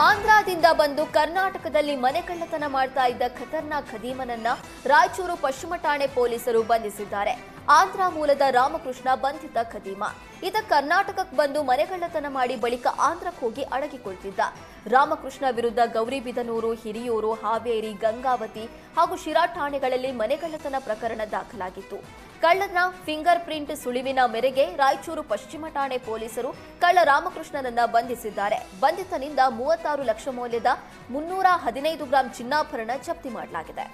ಆಂಧ್ರದಿಂದ ಬಂದು ಕರ್ನಾಟಕದಲ್ಲಿ ಮನೆಕಳ್ಳತನ ಮಾಡ್ತಾ ಇದ್ದ ಖತರ್ನಾಕ್ ಖದೀಮನನ್ನ ರಾಯಚೂರು ಪಶ್ಚಿಮ ಠಾಣೆ ಪೊಲೀಸರು ಬಂಧಿಸಿದ್ದಾರೆ. ಆಂಧ್ರ ಮೂಲದ ರಾಮಕೃಷ್ಣ ಬಂಧಿತ ಖದೀಮ. ಈತ ಕರ್ನಾಟಕಕ್ಕೆ ಬಂದು ಮನೆಕಳ್ಳತನ ಮಾಡಿ ಬಳಿಕ ಆಂಧ್ರಕ್ಕೆ ಹೋಗಿ ಅಡಗಿಕೊಳ್ತಿದ್ದ. ರಾಮಕೃಷ್ಣ ವಿರುದ್ಧ ಗೌರಿಬಿದನೂರು, ಹಿರಿಯೂರು, ಹಾವೇರಿ, ಗಂಗಾವತಿ ಹಾಗೂ ಶಿರಾ ಠಾಣೆಗಳಲ್ಲಿ ಮನೆಕಳ್ಳತನ ಪ್ರಕರಣ ದಾಖಲಾಗಿತ್ತು. ಕಳ್ಳನ ಫಿಂಗರ್ ಪ್ರಿಂಟ್ ಸುಳಿವಿನ ಮೇರೆಗೆ ರಾಯಚೂರು ಪಶ್ಚಿಮ ಠಾಣೆ ಪೊಲೀಸರು ಕಳ್ಳ ರಾಮಕೃಷ್ಣನನ್ನ ಬಂಧಿಸಿದ್ದಾರೆ. ಬಂಧಿತನಿಂದ 36 ಲಕ್ಷ ಮೌಲ್ಯದ 315 ಗ್ರಾಂ ಚಿನ್ನಾಭರಣ ಜಪ್ತಿ ಮಾಡಲಾಗಿದೆ.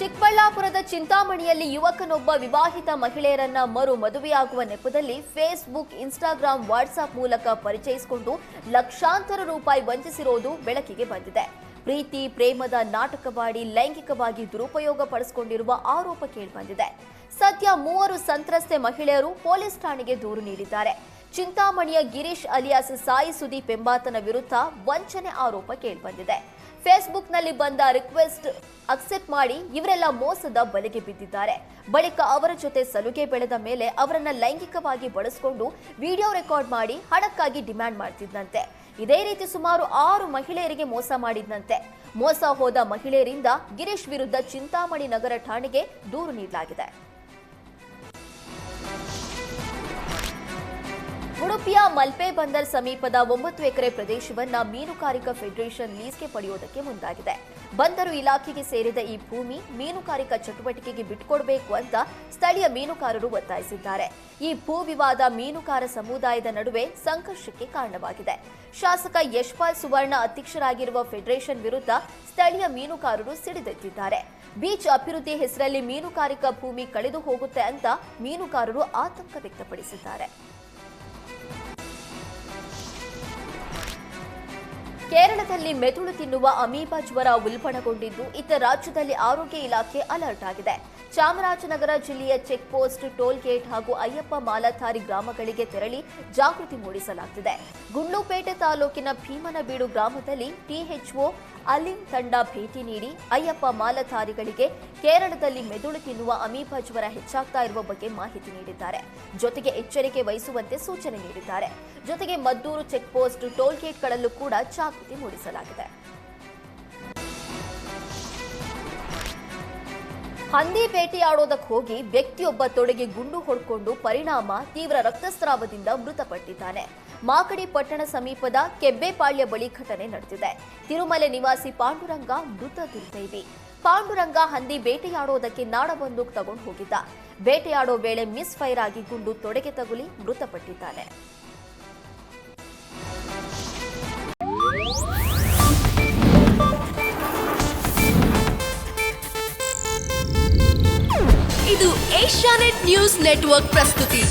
ಚಿಕ್ಕಬಳ್ಳಾಪುರದ ಚಿಂತಾಮಣಿಯಲ್ಲಿ ಯುವಕನೊಬ್ಬ ವಿವಾಹಿತ ಮಹಿಳೆಯರನ್ನ ಮರು ಮದುವೆಯಾಗುವ ನೆಪದಲ್ಲಿ ಫೇಸ್ಬುಕ್, ಇನ್ಸ್ಟಾಗ್ರಾಂ, ವಾಟ್ಸ್ಆಪ್ ಮೂಲಕ ಪರಿಚಯಿಸಿಕೊಂಡು ಲಕ್ಷಾಂತರ ರೂಪಾಯಿ ವಂಚಿಸಿರುವುದು ಬೆಳಕಿಗೆ ಬಂದಿದೆ. ಪ್ರೀತಿ ಪ್ರೇಮದ ನಾಟಕವಾಡಿ ಲೈಂಗಿಕವಾಗಿ ದುರುಪಯೋಗ ಪಡಿಸಿಕೊಂಡಿರುವ ಆರೋಪ ಕೇಳಿಬಂದಿದೆ. ಸದ್ಯ 3 ಸಂತ್ರಸ್ತೆ ಮಹಿಳೆಯರು ಪೊಲೀಸ್ ಠಾಣೆಗೆ ದೂರು ನೀಡಿದ್ದಾರೆ. ಚಿಂತಾಮಣಿಯ ಗಿರೀಶ್ ಅಲಿಯಾಸ್ ಸಾಯಿ ಸುದೀಪ್ ಎಂಬಾತನ ವಿರುದ್ಧ ವಂಚನೆ ಆರೋಪ ಕೇಳಿಬಂದಿದೆ. ಫೇಸ್ಬುಕ್ನಲ್ಲಿ ಬಂದ ರಿಕ್ವೆಸ್ಟ್ ಅಕ್ಸೆಪ್ಟ್ ಮಾಡಿ ಇವರೆಲ್ಲ ಮೋಸದ ಬಲೆಗೆ ಬಿದ್ದಿದ್ದಾರೆ. ಬಳಿಕ ಅವರ ಜೊತೆ ಸಲುಗೆ ಬೆಳೆದ ಮೇಲೆ ಅವರನ್ನ ಲೈಂಗಿಕವಾಗಿ ಬಳಸಿಕೊಂಡು ವಿಡಿಯೋ ರೆಕಾರ್ಡ್ ಮಾಡಿ ಹಣಕ್ಕಾಗಿ ಡಿಮ್ಯಾಂಡ್ ಮಾಡ್ತಿದ್ದಂತೆ. ಇದೇ ರೀತಿ ಸುಮಾರು 6 ಮಹಿಳೆಯರಿಗೆ ಮೋಸ ಮಾಡಿದ್ದಂತೆ. ಮೋಸ ಹೋದ ಮಹಿಳೆಯರಿಂದ ಗಿರೀಶ್ ವಿರುದ್ಧ ಚಿಂತಾಮಣಿ ನಗರ ಠಾಣೆಗೆ ದೂರು ನೀಡಲಾಗಿದೆ. ಉಡುಪಿಯ ಮಲ್ಪೆ ಬಂದರ್ ಸಮೀಪದ 9 ಎಕರೆ ಪ್ರದೇಶವನ್ನ ಮೀನುಗಾರಿಕಾ ಫೆಡರೇಷನ್ ಲೀಸ್ಗೆ ಪಡೆಯುವುದಕ್ಕೆ ಮುಂದಾಗಿದೆ. ಬಂದರು ಇಲಾಖೆಗೆ ಸೇರಿದ ಈ ಭೂಮಿ ಮೀನುಗಾರಿಕಾ ಚಟುವಟಿಕೆಗೆ ಬಿಟ್ಟುಕೊಡಬೇಕು ಅಂತ ಸ್ಥಳೀಯ ಮೀನುಗಾರರು ಒತ್ತಾಯಿಸಿದ್ದಾರೆ. ಈ ಭೂ ವಿವಾದ ಮೀನುಗಾರ ಸಮುದಾಯದ ನಡುವೆ ಸಂಘರ್ಷಕ್ಕೆ ಕಾರಣವಾಗಿದೆ. ಶಾಸಕ ಯಶ್ಪಾಲ್ ಸುವರ್ಣ ಅಧ್ಯಕ್ಷರಾಗಿರುವ ಫೆಡರೇಷನ್ ವಿರುದ್ಧ ಸ್ಥಳೀಯ ಮೀನುಗಾರರು ಸಿಡಿದೆದ್ದಿದ್ದಾರೆ. ಬೀಚ್ ಅಭಿವೃದ್ಧಿ ಹೆಸರಲ್ಲಿ ಮೀನುಗಾರಿಕಾ ಭೂಮಿ ಕಳೆದು ಹೋಗುತ್ತೆ ಅಂತ ಮೀನುಗಾರರು ಆತಂಕ ವ್ಯಕ್ತಪಡಿಸಿದ್ದಾರೆ. ಕೇರಳದಲ್ಲಿ ಮೆದುಳು ತಿನ್ನುವ ಅಮೀಬಾ ಜ್ವರ ಉಲ್ಬಣಗೊಂಡಿದ್ದು ಇತ್ತ ರಾಜ್ಯದಲ್ಲಿ ಆರೋಗ್ಯ ಇಲಾಖೆ ಅಲರ್ಟ್ ಆಗಿದೆ. ಚಾಮರಾಜನಗರ ಜಿಲ್ಲೆಯ ಚೆಕ್ ಪೋಸ್ಟ್, ಟೋಲ್ ಗೇಟ್ ಹಾಗೂ ಅಯ್ಯಪ್ಪ ಮಾಲಥಾರಿ ಗ್ರಾಮಗಳಿಗೆ ತೆರಳಿ ಜಾಗೃತಿ ಮೂಡಿಸಲಾಗುತ್ತಿದೆ. ಗುಂಡ್ಲುಪೇಟೆ ತಾಲೂಕಿನ ಭೀಮನಬೀಡು ಗ್ರಾಮದಲ್ಲಿ ಟಿಎಚ್ಒ ಅಲಿಂ ತಂಡ ಭೇಟಿ ನೀಡಿ ಅಯ್ಯಪ್ಪ ಮಾಲಥಾರಿಗಳಿಗೆ ಕೇರಳದಲ್ಲಿ ಮೆದುಳು ತಿನ್ನುವ ಅಮೀಬಾ ಜ್ವರ ಹೆಚ್ಚಾಗ್ತಾ ಇರುವ ಬಗ್ಗೆ ಮಾಹಿತಿ ನೀಡಿದ್ದಾರೆ. ಜೊತೆಗೆ ಎಚ್ಚರಿಕೆ ವಹಿಸುವಂತೆ ಸೂಚನೆ ನೀಡಿದ್ದಾರೆ. ಜೊತೆಗೆ ಮದ್ದೂರು ಚೆಕ್ ಪೋಸ್ಟ್, ಟೋಲ್ ಗೇಟ್ಗಳಲ್ಲೂ ಕೂಡ ಜಾಗೃತಿ ಮೂಡಿಸಲಾಗಿದೆ. ಹಂದಿ ಬೇಟೆಯಾಡೋದಕ್ಕೆ ಹೋಗಿ ವ್ಯಕ್ತಿಯೊಬ್ಬ ತೊಡೆಗೆ ಗುಂಡು ಹೊಡ್ಕೊಂಡು ಪರಿಣಾಮ ತೀವ್ರ ರಕ್ತಸ್ರಾವದಿಂದ ಮೃತಪಟ್ಟಿದ್ದಾನೆ. ಮಾಗಡಿ ಪಟ್ಟಣ ಸಮೀಪದ ಕೆಬ್ಬೆಪಾಳ್ಯ ಬಳಿ ಘಟನೆ ನಡೆದಿದೆ. ತಿರುಮಲೆ ನಿವಾಸಿ ಪಾಂಡುರಂಗ ಮೃತ ದುರ್ದೈವಿ. ಪಾಂಡುರಂಗ ಹಂದಿ ಬೇಟೆಯಾಡೋದಕ್ಕೆ ನಾಡ ಬಂದೂಕು ತಗೊಂಡು ಹೋಗಿದ್ದ. ಬೇಟೆಯಾಡೋ ವೇಳೆ ಮಿಸ್ ಫೈರ್ ಆಗಿ ಗುಂಡು ತೊಡೆಗೆ ತಗುಲಿ ಮೃತಪಟ್ಟಿದ್ದಾನೆ. ಇದು ಏಷ್ಯಾನೆಟ್ ನ್ಯೂಸ್ ನೆಟ್ವರ್ಕ್ ಪ್ರಸ್ತುತಿ.